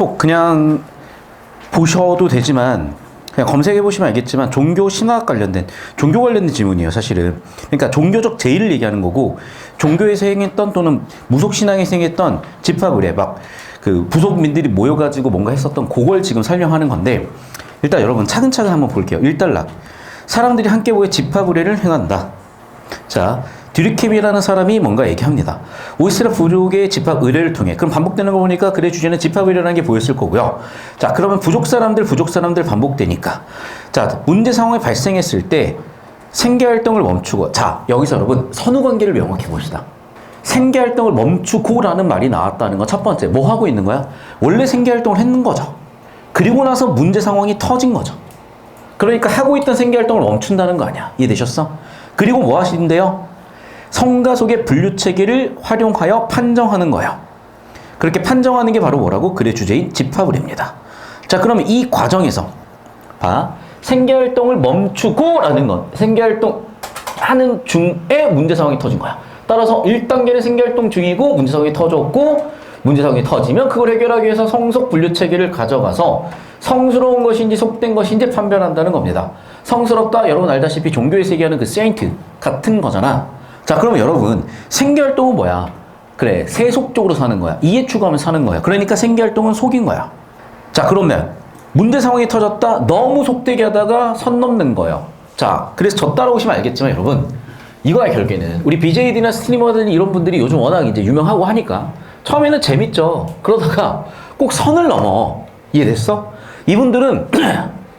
꼭 그냥 보셔도 되지만 그냥 검색해 보시면 알겠지만 종교 신학 관련된 종교 관련된 질문이에요 사실은. 그러니까 종교적 제의를 얘기하는 거고 종교에서 행했던 또는 무속 신앙에서 행했던 집합의례 막 그 부속민들이 모여가지고 뭔가 했었던 그걸 지금 설명하는 건데 일단 여러분 차근차근 한번 볼게요. 1단락 사람들이 함께 모여 집합의례를 행한다. 자 듀리켐이라는 사람이 뭔가 얘기합니다. 오이스라 부족의 집합 의례를 통해 그럼 반복되는 거 보니까 글의 주제는 집합 의례라는 게 보였을 거고요. 자 그러면 부족 사람들 반복되니까 자 문제 상황이 발생했을 때 생계 활동을 멈추고 자 여기서 여러분 선후 관계를 명확히 봅시다. 생계 활동을 멈추고라는 말이 나왔다는 건 첫 번째 뭐 하고 있는 거야? 원래 생계 활동을 했는 거죠. 그리고 나서 문제 상황이 터진 거죠. 그러니까 하고 있던 생계 활동을 멈춘다는 거 아니야. 이해되셨어? 그리고 뭐 하시는데요? 성가 속의 분류 체계를 활용하여 판정하는 거예요. 그렇게 판정하는 게 바로 뭐라고? 글의 주제인 집합의례입니다. 자, 그러면 이 과정에서 봐. 생계활동을 멈추고 라는 건 생계활동 하는 중에 문제 상황이 터진 거야. 따라서 1단계는 생계활동 중이고 문제 상황이 터졌고 문제 상황이 터지면 그걸 해결하기 위해서 성속 분류 체계를 가져가서 성스러운 것인지 속된 것인지 판별한다는 겁니다. 성스럽다 여러분 알다시피 종교에서 얘기하는 그 세인트 같은 거잖아. 자 그러면 여러분 생계활동은 뭐야? 그래 세속적으로 사는 거야. 이해 추구하면 사는 거야. 그러니까 생계활동은 속인 거야. 자 그러면 문제 상황이 터졌다 너무 속되게 하다가 선 넘는 거예요. 자 그래서 저 따라오시면 알겠지만 여러분 이거야 결국에는 우리 BJ들이나 스트리머들 이런 분들이 요즘 워낙 이제 유명하고 하니까 처음에는 재밌죠. 그러다가 꼭 선을 넘어. 이해됐어? 이분들은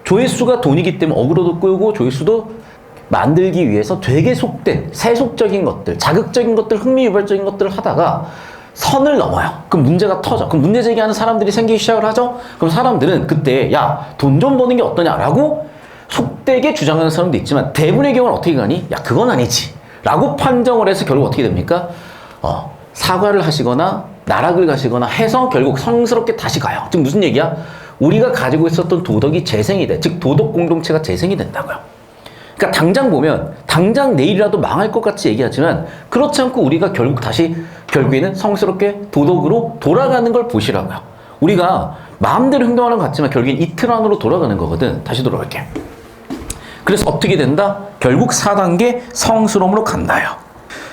조회수가 돈이기 때문에 어그로도 끌고 조회수도 만들기 위해서 되게 속된 세속적인 것들, 자극적인 것들, 흥미유발적인 것들을 하다가 선을 넘어요. 그럼 문제가 터져. 그럼 문제 제기하는 사람들이 생기기 시작을 하죠. 그럼 사람들은 그때 야, 돈 좀 버는 게 어떠냐라고 속되게 주장하는 사람도 있지만 대부분의 경우는 어떻게 가니? 야, 그건 아니지. 라고 판정을 해서 결국 어떻게 됩니까? 사과를 하시거나 나락을 가시거나 해서 결국 성스럽게 다시 가요. 즉 무슨 얘기야? 우리가 가지고 있었던 도덕이 재생이 돼. 즉 도덕 공동체가 재생이 된다고요. 그러니까 당장 보면 당장 내일이라도 망할 것 같이 얘기하지만 그렇지 않고 우리가 결국 다시 결국에는 성스럽게 도덕으로 돌아가는 걸 보시라고요. 우리가 마음대로 행동하는 것 같지만 결국엔 이틀 안으로 돌아가는 거거든. 다시 돌아갈게. 그래서 어떻게 된다? 결국 4단계 성스러움으로 간다요.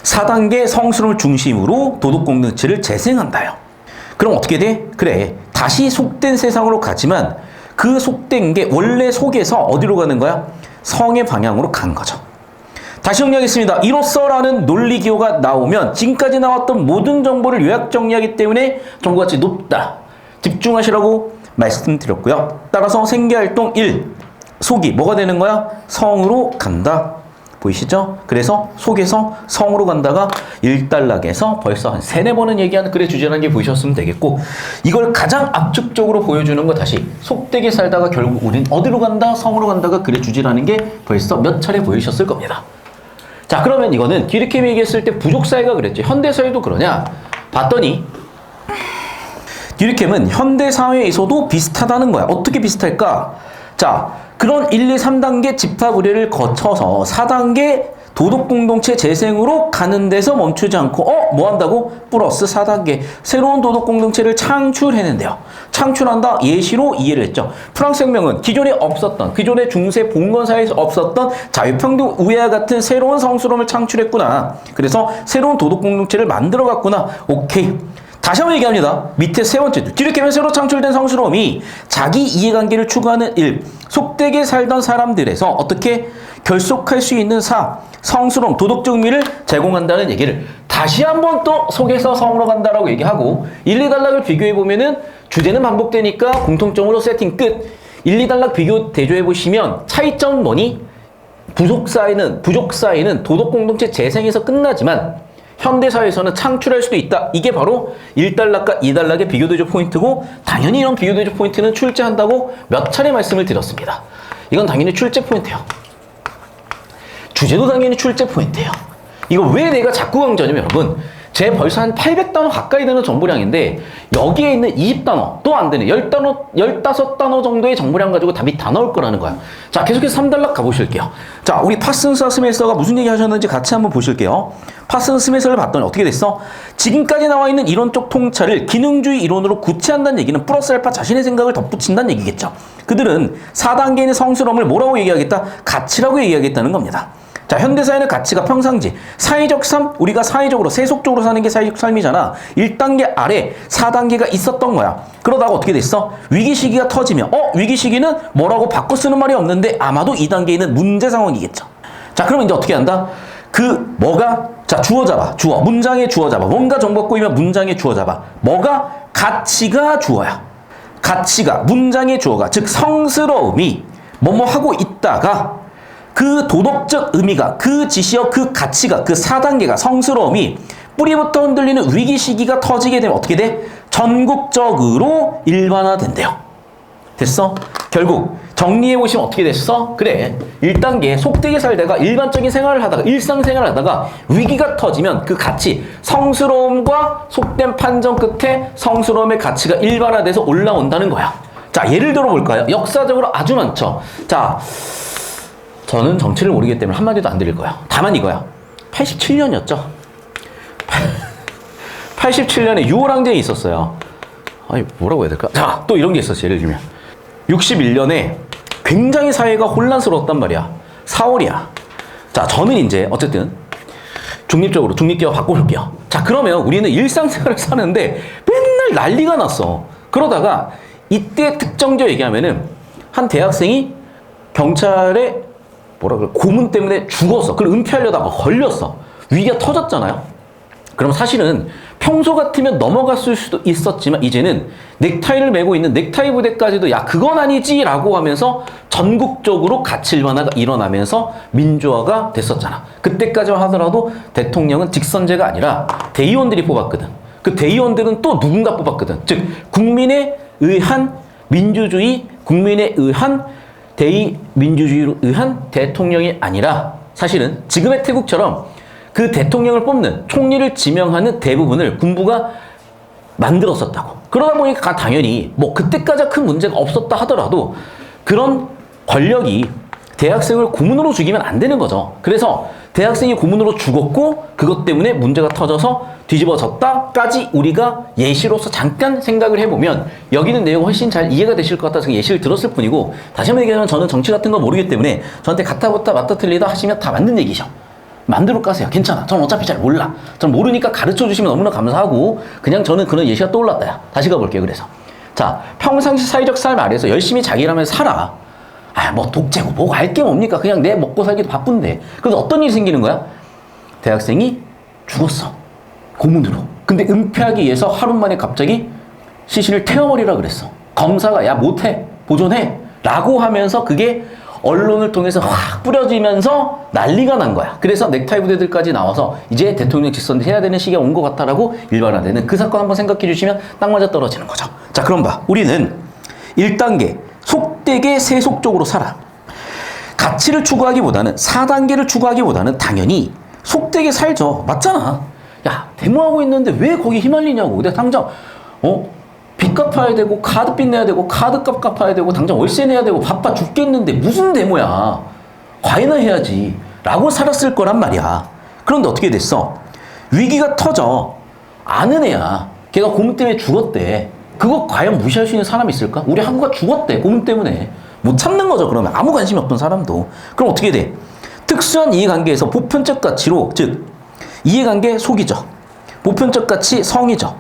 4단계 성스러움을 중심으로 도덕 공동체를 재생한다요. 그럼 어떻게 돼? 그래 다시 속된 세상으로 가지만 그 속된 게 원래 속에서 어디로 가는 거야? 성의 방향으로 간 거죠. 다시 정리하겠습니다. 이로써라는 논리 기호가 나오면 지금까지 나왔던 모든 정보를 요약 정리하기 때문에 정보가치 높다. 집중하시라고 말씀드렸고요. 따라서 생계활동 1. 속이 뭐가 되는 거야? 성으로 간다. 보이시죠? 그래서 속에서 성으로 간다가 1단락에서 벌써 한 3-4번은 얘기하는 글의 주제라는 게 보이셨으면 되겠고 이걸 가장 압축적으로 보여주는 거 다시 속되게 살다가 결국 우린 어디로 간다? 성으로 간다가 글의 주제라는 게 벌써 몇 차례 보이셨을 겁니다. 자 그러면 이거는 듀리켐이 얘기했을 때 부족사회가 그랬죠. 현대사회도 그러냐? 봤더니 듀리켐은 현대사회에서도 비슷하다는 거야. 어떻게 비슷할까? 자 그런 1, 2, 3단계 집합의례를 거쳐서 4단계 도덕공동체 재생으로 가는 데서 멈추지 않고 뭐 한다고? 플러스 4단계 새로운 도덕공동체를 창출해낸대요. 창출한다 예시로 이해를 했죠. 프랑스 혁명은 기존에 없었던 기존의 중세 봉건사회에서 없었던 자유평등 우애와 같은 새로운 성스러움을 창출했구나. 그래서 새로운 도덕공동체를 만들어갔구나. 오케이. 다시 한번 얘기합니다. 밑에 세 번째 듀리켐은 새로 창출된 성스러움이 자기 이해관계를 추구하는 일, 속되게 살던 사람들에서 어떻게 결속할 수 있는 성스러움, 도덕적 의미를 제공한다는 얘기를 다시 한번 또 속에서 성으로 간다라고 얘기하고 1, 2단락을 비교해보면은 주제는 반복되니까 공통점으로 세팅 끝. 1, 2단락 비교 대조해보시면 차이점은 뭐니? 부족 사회는 도덕 공동체 재생에서 끝나지만 현대사회에서는 창출할 수도 있다. 이게 바로 1단락과 2단락의 비교대조 포인트고 당연히 이런 비교대조 포인트는 출제한다고 몇 차례 말씀을 드렸습니다. 이건 당연히 출제 포인트예요. 주제도 당연히 출제 포인트예요. 이거 왜 내가 자꾸 강조하냐면 여러분 제 벌써 한 800단어 가까이 되는 정보량인데 여기에 있는 20단어 또 안 되네 10단어 15단어 정도의 정보량 가지고 답이 다 나올 거라는 거야. 자, 계속해서 3단락 가보실게요. 자, 우리 파슨스와 스메서가 무슨 얘기 하셨는지 같이 한번 보실게요. 파슨스 스메서를 봤더니 어떻게 됐어? 지금까지 나와 있는 이론적 통찰을 기능주의 이론으로 구체한다는 얘기는 플러스 알파 자신의 생각을 덧붙인다는 얘기겠죠. 그들은 4단계의 성스러움을 뭐라고 얘기하겠다? 가치라고 얘기하겠다는 겁니다. 자, 현대사회는 가치가 평상시, 사회적 삶, 우리가 사회적으로 세속적으로 사는 게 사회적 삶이잖아. 1단계 아래 4단계가 있었던 거야. 그러다가 어떻게 됐어? 위기 시기가 터지면 위기 시기는 뭐라고 바꿔 쓰는 말이 없는데 아마도 2단계에는 문제 상황이겠죠. 자, 그러면 이제 어떻게 한다? 자, 주어 잡아. 주어. 문장의 주어 잡아. 뭔가 정보가 꼬이면 문장의 주어 잡아. 뭐가? 가치가 주어야. 가치가, 문장의 주어가, 즉 성스러움이 뭐뭐 하고 있다가 그 도덕적 의미가, 그 지시어, 그 가치가, 그 4단계가 성스러움이 뿌리부터 흔들리는 위기 시기가 터지게 되면 어떻게 돼? 전국적으로 일반화된대요. 됐어? 결국 정리해보시면 어떻게 됐어? 그래, 1단계 속되게 살다가 일반적인 생활을 하다가 일상생활을 하다가 위기가 터지면 그 가치, 성스러움과 속된 판정 끝에 성스러움의 가치가 일반화돼서 올라온다는 거야. 자, 예를 들어볼까요? 역사적으로 아주 많죠. 자, 저는 정치를 모르기 때문에 한마디도 안 드릴 거야. 다만 이거야. 87년이었죠. 87년에 유월항쟁이 있었어요. 아니, 뭐라고 해야 될까? 자, 또 이런 게 있었어요. 예를 들면 61년에 굉장히 사회가 혼란스러웠단 말이야. 4월이야. 자, 저는 이제 어쨌든 중립기업 바꿔볼게요. 자, 그러면 우리는 일상생활을 사는데 맨날 난리가 났어. 그러다가 이때 특정적 얘기하면은 한 대학생이 경찰에 고문 때문에 죽었어. 그걸 은폐하려다가 걸렸어. 위기가 터졌잖아요. 그럼 사실은 평소 같으면 넘어갔을 수도 있었지만 이제는 넥타이를 메고 있는 넥타이 부대까지도 야, 그건 아니지 라고 하면서 전국적으로 가치 일반화가 일어나면서 민주화가 됐었잖아. 그때까지만 하더라도 대통령은 직선제가 아니라 대의원들이 뽑았거든. 그 대의원들은 또 누군가 뽑았거든. 즉 국민에 의한 민주주의, 국민에 의한 대의민주주의로 의한 대통령이 아니라 사실은 지금의 태국처럼 그 대통령을 뽑는 총리를 지명하는 대부분을 군부가 만들었었다고. 그러다 보니까 당연히 뭐 그때까지 큰 문제가 없었다 하더라도 그런 권력이 대학생을 고문으로 죽이면 안 되는 거죠. 그래서 대학생이 고문으로 죽었고 그것 때문에 문제가 터져서 뒤집어졌다까지 우리가 예시로서 잠깐 생각을 해보면 여기는 내용 훨씬 잘 이해가 되실 것 같아서 예시를 들었을 뿐이고, 다시 한번 얘기하면 저는 정치 같은 거 모르기 때문에 저한테 같아부터 맞다 틀리다 하시면 다 맞는 얘기죠. 만들어 까세요. 괜찮아. 전 어차피 잘 몰라. 전 모르니까 가르쳐 주시면 너무나 감사하고 그냥 저는 그런 예시가 떠올랐다. 야. 다시 가볼게요. 그래서 자, 평상시 사회적 삶 아래에서 열심히 자기 일하면 살아. 뭐 독재고 뭐고 알 게 뭡니까? 그냥 내 먹고 살기도 바쁜데. 그래서 어떤 일이 생기는 거야? 대학생이 죽었어. 고문으로. 근데 은폐하기 위해서 하루 만에 갑자기 시신을 태워버리라 그랬어. 검사가 야 못해. 보존해. 라고 하면서 그게 언론을 통해서 확 뿌려지면서 난리가 난 거야. 그래서 넥타이 부대들까지 나와서 이제 대통령 직선제 해야 되는 시기가 온 것 같다라고 일반화되는 그 사건 한번 생각해 주시면 딱 맞아 떨어지는 거죠. 자, 그럼 봐. 우리는 1단계 속되게 세속적으로 살아. 가치를 추구하기보다는 4단계를 추구하기보다는 당연히 속되게 살죠. 맞잖아. 야, 데모하고 있는데 왜 거기 휘말리냐고. 내가 당장 빚 갚아야 되고 카드빚 내야 되고 카드값 갚아야 되고 당장 월세 내야 되고 바빠 죽겠는데 무슨 데모야. 과외나 해야지 라고 살았을 거란 말이야. 그런데 어떻게 됐어? 위기가 터져. 아는 애야. 걔가 고문 때문에 죽었대. 그거 과연 무시할 수 있는 사람이 있을까? 우리 학우가 죽었대. 고문 때문에. 못 참는 거죠. 그러면 아무 관심이 없던 사람도. 그럼 어떻게 돼? 특수한 이해관계에서 보편적 가치로, 즉 이해관계 속이죠. 보편적 가치 성이죠.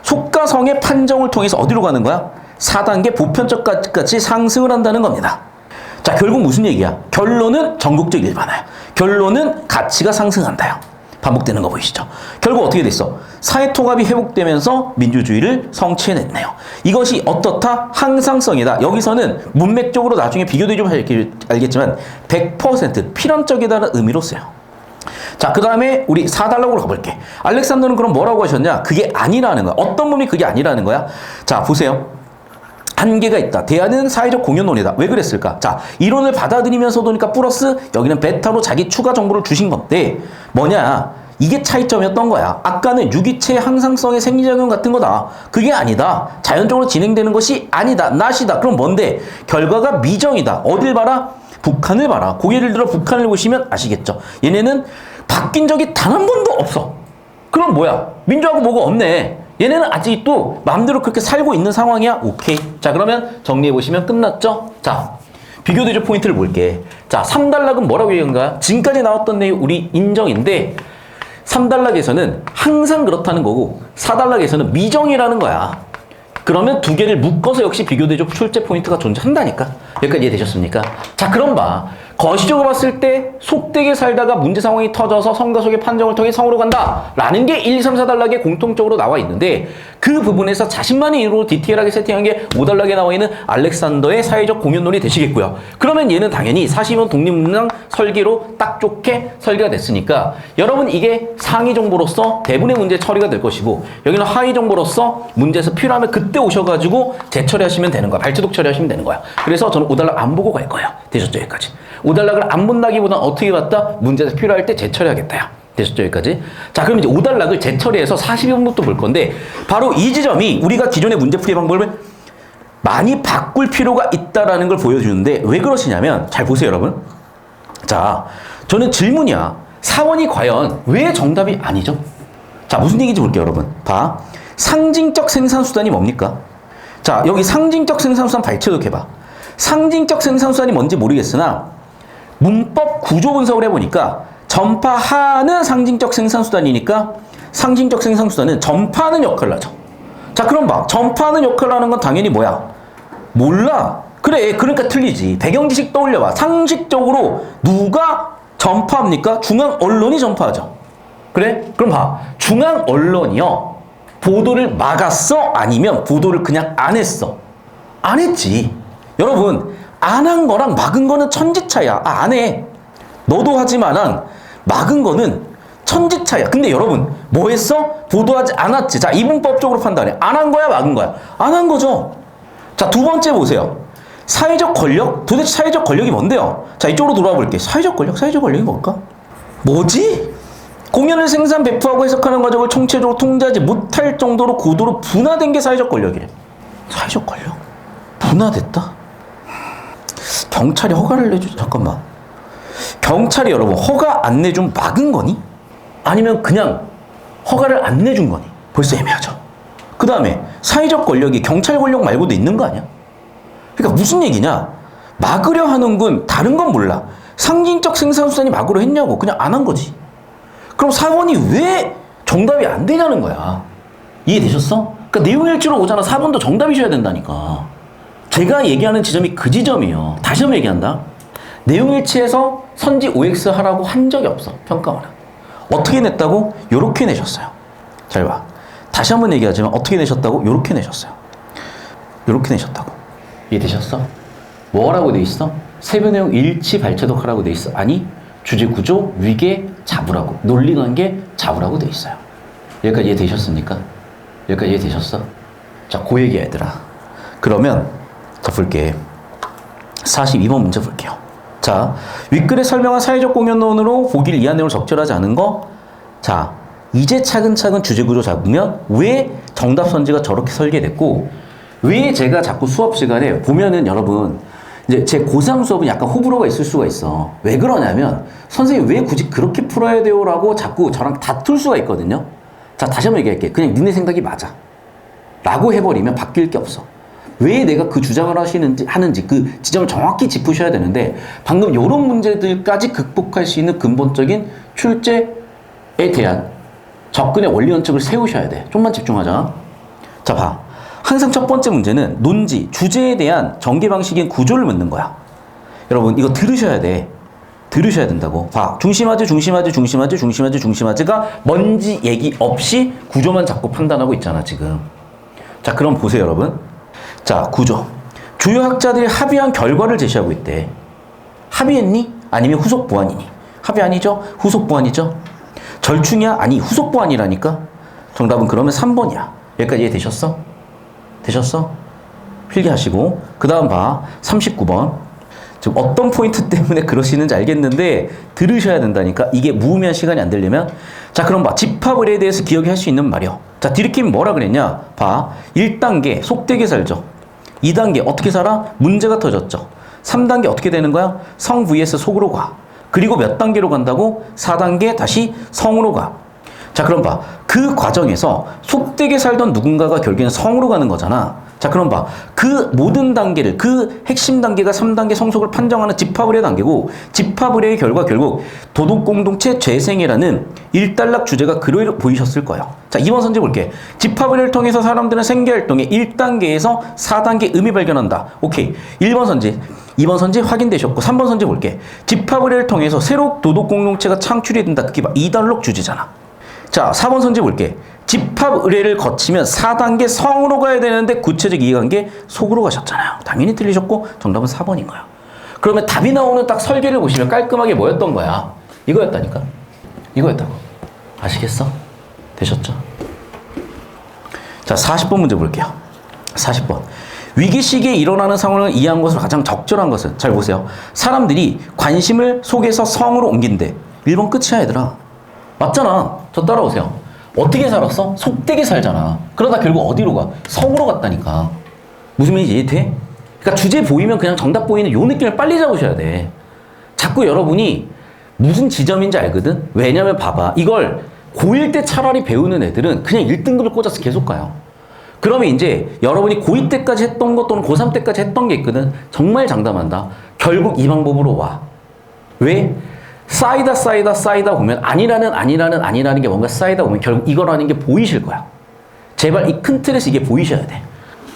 속과 성의 판정을 통해서 어디로 가는 거야? 4단계 보편적 가치 상승을 한다는 겁니다. 자, 결국 무슨 얘기야? 결론은 전국적 일반화야. 결론은 가치가 상승한다요. 반복되는 거 보이시죠? 결국 어떻게 됐어? 사회통합이 회복되면서 민주주의를 성취해냈네요. 이것이 어떻다? 항상성이다. 여기서는 문맥적으로 나중에 비교도 좀 알겠지만 100% 필연적이다는 의미로 써요. 자, 그 다음에 우리 4달러로 가볼게. 알렉산더는 그럼 뭐라고 하셨냐? 그게 아니라는 거야. 어떤 부분이 그게 아니라는 거야? 자, 보세요. 한계가 있다. 대안은 사회적 공연론이다. 왜 그랬을까? 자, 이론을 받아들이면서도니까 플러스 여기는 베타로 자기 추가 정보를 주신 건데 뭐냐? 이게 차이점이었던 거야. 아까는 유기체의 항상성의 생리작용 같은 거다. 그게 아니다. 자연적으로 진행되는 것이 아니다. 낫이다. 그럼 뭔데? 결과가 미정이다. 어딜 봐라? 북한을 봐라. 고개를 들어 북한을 보시면 아시겠죠. 얘네는 바뀐 적이 단 한 번도 없어. 그럼 뭐야? 민주하고 뭐가 없네. 얘네는 아직도 마음대로 그렇게 살고 있는 상황이야. 오케이. 자, 그러면 정리해보시면 끝났죠? 자, 비교대조 포인트를 볼게. 자, 3단락은 뭐라고 얘기한가? 지금까지 나왔던 내용 우리 인정인데 3단락에서는 항상 그렇다는 거고 4단락에서는 미정이라는 거야. 그러면 두 개를 묶어서 역시 비교대조 출제 포인트가 존재한다니까. 여기까지 이해되셨습니까? 자, 그럼 봐. 거시적으로 봤을 때 속되게 살다가 문제 상황이 터져서 성과 속의 판정을 통해 성으로 간다 라는 게 1, 2, 3, 4단락에 공통적으로 나와 있는데 그 부분에서 자신만의 이유로 디테일하게 세팅한 게 5단락에 나와 있는 알렉산더의 사회적 공연론이 되시겠고요. 그러면 얘는 당연히 42번 독립문항 설계로 딱 좋게 설계가 됐으니까 여러분 이게 상위 정보로서 대부분의 문제 처리가 될 것이고 여기는 하위 정보로서 문제에서 필요하면 그때 오셔가지고 재처리하시면 되는 거야. 발제독 처리하시면 되는 거야. 그래서 저는 5단락 안 보고 갈 거예요. 되셨죠? 여기까지. 5단락을 안 본다기보단 어떻게 봤다? 문제에서 필요할 때 재처리하겠다. 야. 되셨죠? 여기까지. 자, 그럼 이제 5단락을 재처리해서 42번부터 볼 건데 바로 이 지점이 우리가 기존의 문제풀이 방법을 많이 바꿀 필요가 있다라는 걸 보여주는데 왜 그러시냐면 잘 보세요, 여러분. 자, 저는 질문이야. 4번이 과연 왜 정답이 아니죠? 자, 무슨 얘기인지 볼게요, 여러분. 봐. 상징적 생산수단이 뭡니까? 자, 여기 상징적 생산수단 발췌독 해봐. 상징적 생산수단이 뭔지 모르겠으나 문법 구조 분석을 해보니까 전파하는 상징적 생산수단이니까 상징적 생산수단은 전파하는 역할을 하죠. 자, 그럼 봐. 전파하는 역할을 하는 건 당연히 뭐야? 몰라. 그래. 그러니까 틀리지. 배경지식 떠올려봐. 상식적으로 누가 전파합니까? 중앙 언론이 전파하죠. 그래? 그럼 봐. 중앙 언론이요. 보도를 막았어? 아니면 보도를 그냥 안 했어? 안 했지. 여러분, 안 한 거랑 막은 거는 천지차야. 아, 안 해. 너도 하지만은 막은 거는 천지차야. 근데 여러분, 뭐 했어? 보도하지 않았지. 자, 이분법적으로 판단해. 안 한 거야, 막은 거야? 안 한 거죠. 자, 두 번째 보세요. 사회적 권력? 도대체 사회적 권력이 뭔데요? 자, 이쪽으로 돌아와 볼게. 사회적 권력? 사회적 권력이 뭘까? 뭐지? 공연을 생산, 배포하고 해석하는 과정을 총체적으로 통제하지 못할 정도로 고도로 분화된 게 사회적 권력이래. 사회적 권력? 분화됐다? 경찰이 허가를 내주지. 잠깐만. 경찰이 여러분 허가 안 내준 막은 거니? 아니면 그냥 허가를 안 내준 거니? 벌써 애매하죠. 그 다음에 사회적 권력이 경찰 권력 말고도 있는 거 아니야? 그러니까 무슨 얘기냐? 막으려 하는 건 다른 건 몰라. 상징적 생산수단이 막으려 했냐고. 그냥 안 한 거지. 그럼 4번이 왜 정답이 안 되냐는 거야. 이해되셨어? 그러니까 내용일지로 오잖아. 4번도 정답이셔야 된다니까. 제가 얘기하는 지점이 그 지점이에요. 다시 한번 얘기한다. 내용일치에서 선지 OX 하라고 한 적이 없어. 평가원은. 어떻게 냈다고? 요렇게 내셨어요. 잘 봐. 다시 한번 얘기하지만 어떻게 내셨다고? 요렇게 내셨어요. 요렇게 내셨다고. 이해되셨어? 뭐라고 돼 있어? 세부 내용 일치 발췌독 하라고 돼 있어. 아니, 주제 구조, 위계, 자부라고. 논리관계, 자부라고 돼 있어요. 여기까지 이해되셨습니까? 여기까지 이해되셨어? 자, 그 얘기 얘들아. 그러면 자, 볼게. 42번 문제 볼게요. 자, 윗글에 설명한 사회적 공연론으로 보기를 이해한 내용을 적절하지 않은 거. 자, 이제 차근차근 주제 구조 잡으면 왜 정답 선지가 저렇게 설계됐고 왜 제가 자꾸 수업 시간에 보면은 여러분 이제 제 고3 수업은 약간 호불호가 있을 수가 있어. 왜 그러냐면 선생님 왜 굳이 그렇게 풀어야 돼요? 라고 자꾸 저랑 다툴 수가 있거든요. 자, 다시 한번 얘기할게. 그냥 니네 생각이 맞아. 라고 해버리면 바뀔 게 없어. 왜 내가 그 주장을 하는지 그 지점을 정확히 짚으셔야 되는데 방금 이런 문제들까지 극복할 수 있는 근본적인 출제에 대한 접근의 원리 원칙을 세우셔야 돼. 좀만 집중하자. 자, 봐. 항상 첫 번째 문제는 논지, 주제에 대한 전개 방식인 구조를 묻는 거야. 여러분 이거 들으셔야 돼. 들으셔야 된다고. 봐. 중심하지가 뭔지 얘기 없이 구조만 자꾸 판단하고 있잖아 지금. 자, 그럼 보세요 여러분. 자, 구조. 주요 학자들이 합의한 결과를 제시하고 있대. 합의했니? 아니면 후속 보완이니? 합의 아니죠? 후속 보완이죠? 절충이야? 아니, 후속 보완이라니까? 정답은 그러면 3번이야. 여기까지 이해되셨어? 되셨어? 필기하시고. 그 다음 봐. 39번. 지금 어떤 포인트 때문에 그러시는지 알겠는데 들으셔야 된다니까. 이게 무의미한 시간이 안 되려면. 자, 그럼 봐. 집합을에 대해서 기억이 할 수 있는 말이요. 자, 디르킴 뭐라 그랬냐? 봐. 1단계 속되게 살죠. 2단계 어떻게 살아? 문제가 터졌죠. 3단계 어떻게 되는 거야? 성 vs 속으로 가. 그리고 몇 단계로 간다고? 4단계 다시 성으로 가. 자, 그럼 봐. 그 과정에서 속되게 살던 누군가가 결국에는 성으로 가는 거잖아. 자, 그럼 봐. 그 모든 단계를, 그 핵심 단계가 3단계 성속을 판정하는 집합의례 단계고, 집합의례의 결과 결국 도덕공동체 재생이라는 일단락 주제가 그대로 보이셨을 거예요. 자, 2번 선지 볼게. 집합의례를 통해서 사람들은 생계활동의 1단계에서 4단계 의미 발견한다. 오케이. 1번 선지. 2번 선지 확인되셨고, 3번 선지 볼게. 집합의례를 통해서 새로 도덕공동체가 창출이 된다. 그게 2단락 주제잖아. 자, 4번 선지 볼게. 집합 의례를 거치면 4단계 성으로 가야 되는데 구체적 이해관계 속으로 가셨잖아요. 당연히 틀리셨고 정답은 4번인 거야. 그러면 답이 나오는 딱 설계를 보시면 깔끔하게 뭐였던 거야? 이거였다니까. 이거였다고. 아시겠어? 되셨죠? 자, 40번 문제 볼게요. 40번. 위기 시기에 일어나는 상황을 이해한 것으로 가장 적절한 것은, 잘 보세요. 사람들이 관심을 속에서 성으로 옮긴대. 1번 끝이야, 얘들아. 맞잖아. 저 따라오세요. 어떻게 살았어? 속되게 살잖아. 그러다 결국 어디로 가? 성으로 갔다니까. 무슨 말인지 이해돼? 그러니까 주제 보이면 그냥 정답 보이는 요 느낌을 빨리 잡으셔야 돼. 자꾸 여러분이 무슨 지점인지 알거든? 왜냐면 봐봐. 이걸 고1 때 차라리 배우는 애들은 그냥 1등급을 꽂아서 계속 가요. 그러면 이제 여러분이 고2 때까지 했던 것 또는 고3 때까지 했던 게 있거든? 정말 장담한다. 결국 이 방법으로 와. 왜? 쌓이다 보면 아니라는 게 뭔가 쌓이다 보면 결국 이거라는 게 보이실 거야. 제발 이 큰 틀에서 이게 보이셔야 돼.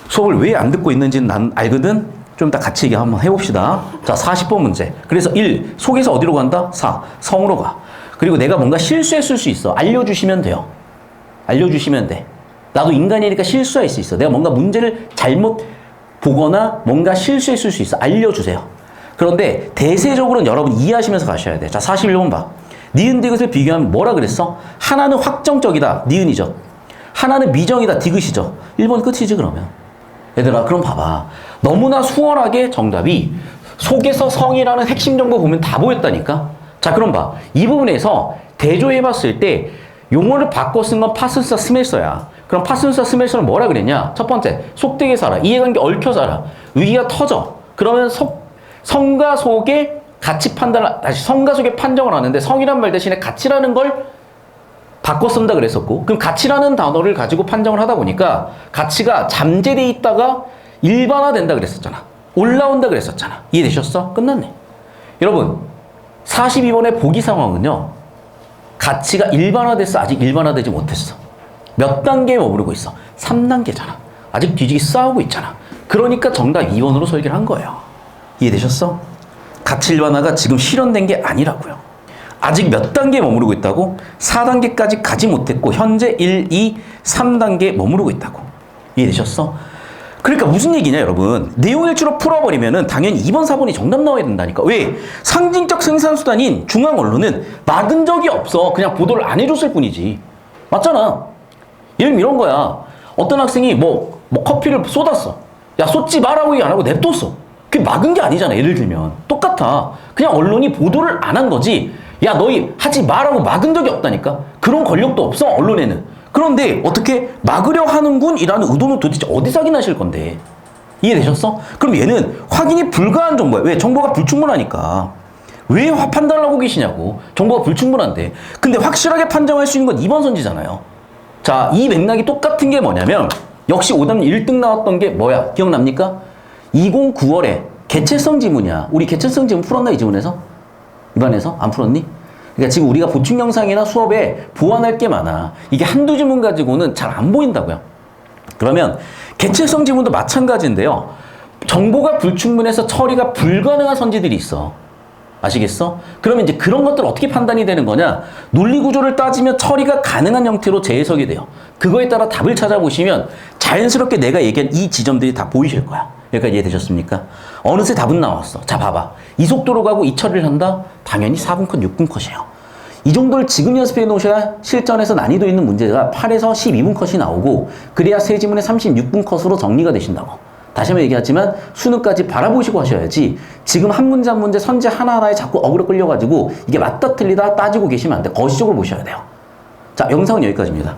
수업을 왜 안 듣고 있는지는 난 알거든? 좀 이따 같이 얘기 한번 해봅시다. 자, 40번 문제. 그래서 1. 속에서 어디로 간다? 4. 성으로 가. 그리고 내가 뭔가 실수했을 수 있어. 알려주시면 돼요. 알려주시면 돼. 나도 인간이니까 실수할 수 있어. 내가 뭔가 문제를 잘못 보거나 뭔가 실수했을 수 있어. 알려주세요. 그런데 대세적으로는 여러분 이해하시면서 가셔야 돼. 자, 41번 봐. 니은 디귿을 비교하면 뭐라 그랬어? 하나는 확정적이다. 니은이죠. 하나는 미정이다. 디귿이죠. 1번 끝이지 그러면. 얘들아, 그럼 봐봐. 너무나 수월하게 정답이 속에서 성이라는 핵심 정보 보면 다 보였다니까. 자, 그럼 봐. 이 부분에서 대조해봤을 때 용어를 바꿔 쓴 건 파슨스와 스멜서야. 그럼 파슨스와 스멜서는 뭐라 그랬냐? 첫 번째, 속되게 살아. 이해관계 얽혀 살아. 위기가 터져. 그러면 성과 속에 가치 판단을, 다시 성과 속에 판정을 하는데 성이란 말 대신에 가치라는 걸 바꿔 쓴다 그랬었고, 그럼 가치라는 단어를 가지고 판정을 하다 보니까 가치가 잠재돼 있다가 일반화된다 그랬었잖아. 올라온다 그랬었잖아. 이해되셨어? 끝났네. 여러분, 42번의 보기 상황은요, 가치가 일반화됐어? 아직 일반화되지 못했어. 몇 단계에 머무르고 있어? 3단계잖아. 아직 뒤지기 싸우고 있잖아. 그러니까 정답 2번으로 설계를 한 거예요. 이해되셨어? 가치 일반화가 지금 실현된 게 아니라고요. 아직 몇 단계에 머무르고 있다고? 4단계까지 가지 못했고 현재 1, 2, 3단계에 머무르고 있다고. 이해되셨어? 그러니까 무슨 얘기냐 여러분. 내용일주로 풀어버리면은 당연히 2번, 4번이 정답 나와야 된다니까. 왜? 상징적 생산수단인 중앙언론은 막은 적이 없어. 그냥 보도를 안 해줬을 뿐이지. 맞잖아. 예를 들면 이런 거야. 어떤 학생이 뭐 커피를 쏟았어. 야, 쏟지 마라고 얘기 안 하고 냅뒀어. 그게 막은 게 아니잖아. 예를 들면 똑같아. 그냥 언론이 보도를 안 한 거지. 야, 너희 하지 마라고 막은 적이 없다니까. 그런 권력도 없어 언론에는. 그런데 어떻게 막으려 하는군 이라는 의도는 도대체 어디서 확인하실 건데. 이해되셨어? 그럼 얘는 확인이 불가한 정보야. 왜? 정보가 불충분하니까. 왜 판단을 하고 계시냐고. 정보가 불충분한데. 근데 확실하게 판정할 수 있는 건 2번 선지잖아요. 자, 이 맥락이 똑같은 게 뭐냐면 역시 오답 1등 나왔던 게 뭐야? 기억납니까? 2009월에 개체성 지문이야. 우리 개체성 지문 풀었나 이 지문에서? 이반에서? 안 풀었니? 그러니까 지금 우리가 보충 영상이나 수업에 보완할 게 많아. 이게 한두 지문 가지고는 잘 안 보인다고요. 그러면 개체성 지문도 마찬가지인데요. 정보가 불충분해서 처리가 불가능한 선지들이 있어. 아시겠어? 그러면 이제 그런 것들 어떻게 판단이 되는 거냐? 논리 구조를 따지면 처리가 가능한 형태로 재해석이 돼요. 그거에 따라 답을 찾아보시면 자연스럽게 내가 얘기한 이 지점들이 다 보이실 거야. 여기까지 이해되셨습니까? 어느새 답은 나왔어. 자, 봐봐. 이 속도로 가고 이 처리를 한다? 당연히 4분 컷, 6분 컷이에요. 이 정도를 지금 연습해 놓으셔야 실전에서 난이도 있는 문제가 8에서 12분 컷이 나오고 그래야 세 지문에 36분 컷으로 정리가 되신다고. 다시 한번 얘기하지만 수능까지 바라보시고 하셔야지 지금 한 문제 한 문제 선제 하나하나에 자꾸 어그로 끌려가지고 이게 맞다 틀리다 따지고 계시면 안 돼. 거시적으로 보셔야 돼요. 자, 영상은 여기까지입니다.